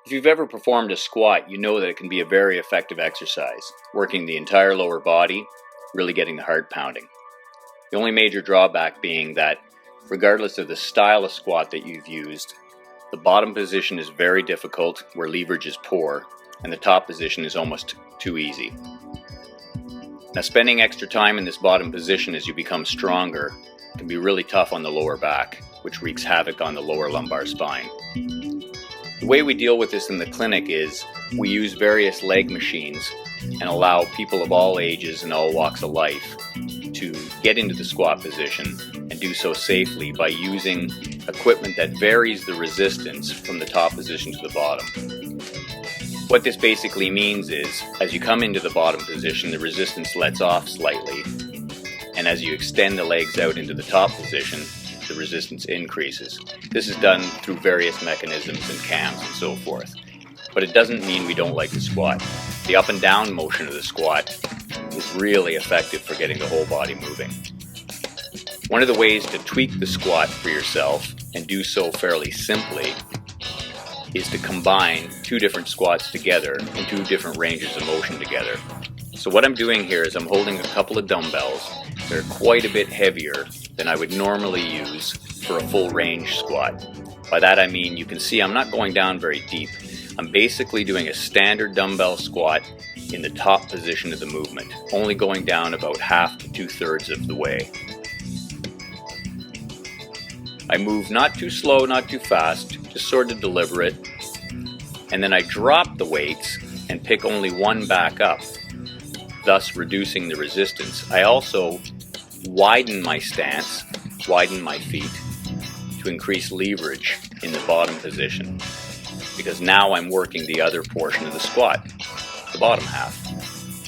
If you've ever performed a squat, you know that it can be a very effective exercise, working the entire lower body, really getting the heart pounding. The only major drawback being that, regardless of the style of squat that you've used, the bottom position is very difficult where leverage is poor, and the top position is almost too easy. Now, spending extra time in this bottom position as you become stronger can be really tough on the lower back, which wreaks havoc on the lower lumbar spine. The way we deal with this in the clinic is we use various leg machines and allow people of all ages and all walks of life to get into the squat position and do so safely by using equipment that varies the resistance from the top position to the bottom. What this basically means is, as you come into the bottom position, the resistance lets off slightly, and as you extend the legs out into the top position, the resistance increases. This is done through various mechanisms and cams and so forth. But it doesn't mean we don't like the squat. The up and down motion of the squat is really effective for getting the whole body moving. One of the ways to tweak the squat for yourself, and do so fairly simply, is to combine two different squats together in two different ranges of motion together. So what I'm doing here is I'm holding a couple of dumbbells. They're quite a bit heavier than I would normally use for a full range squat. By that I mean, you can see I'm not going down very deep. I'm basically doing a standard dumbbell squat in the top position of the movement, only going down about half to 2/3 of the way. I move not too slow, not too fast, just sort of deliberate, and then I drop the weights and pick only one back up, thus reducing the resistance. I also widen my stance, widen my feet to increase leverage in the bottom position, because now I'm working the other portion of the squat, the bottom half.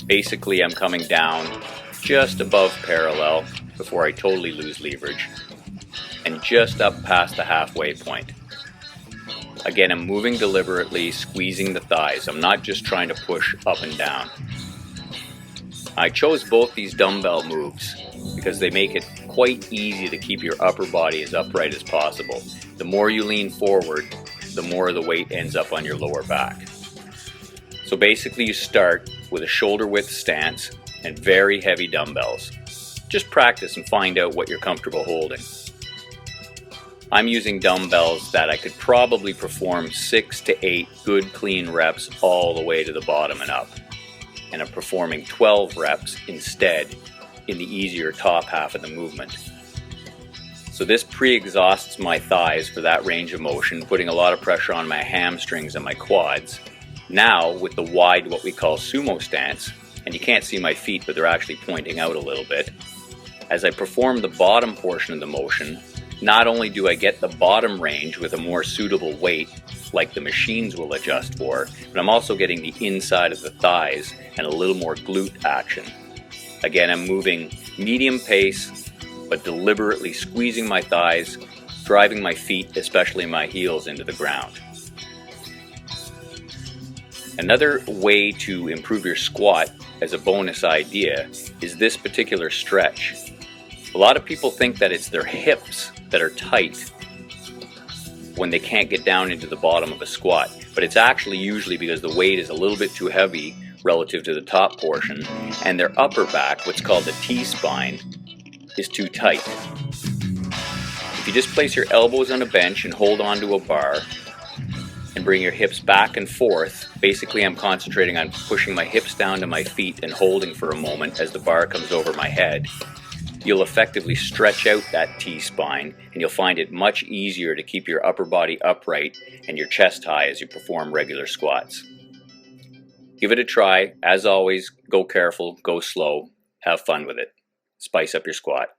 Basically, I'm coming down just above parallel before I totally lose leverage, and just up past the halfway point. Again, I'm moving deliberately, squeezing the thighs. I'm not just trying to push up and down. I chose both these dumbbell moves because they make it quite easy to keep your upper body as upright as possible. The more you lean forward, the more the weight ends up on your lower back. So basically you start with a shoulder width stance and very heavy dumbbells. Just practice and find out what you're comfortable holding. I'm using dumbbells that I could probably perform 6 to 8 good clean reps all the way to the bottom and up. And I'm performing 12 reps instead in the easier top half of the movement. So this pre-exhausts my thighs for that range of motion, putting a lot of pressure on my hamstrings and my quads. Now with the wide, what we call sumo stance, and you can't see my feet but they're actually pointing out a little bit, as I perform the bottom portion of the motion, not only do I get the bottom range with a more suitable weight like the machines will adjust for, but I'm also getting the inside of the thighs and a little more glute action. Again, I'm moving medium pace, but deliberately squeezing my thighs, driving my feet, especially my heels, into the ground. Another way to improve your squat as a bonus idea is this particular stretch. A lot of people think that it's their hips that are tight when they can't get down into the bottom of a squat, but it's actually usually because the weight is a little bit too heavy relative to the top portion, and their upper back, what's called the T-spine, is too tight. If you just place your elbows on a bench and hold onto a bar and bring your hips back and forth, basically I'm concentrating on pushing my hips down to my feet and holding for a moment as the bar comes over my head, you'll effectively stretch out that T-spine, and you'll find it much easier to keep your upper body upright and your chest high as you perform regular squats. Give it a try. As always, go careful, go slow, have fun with it. Spice up your squat.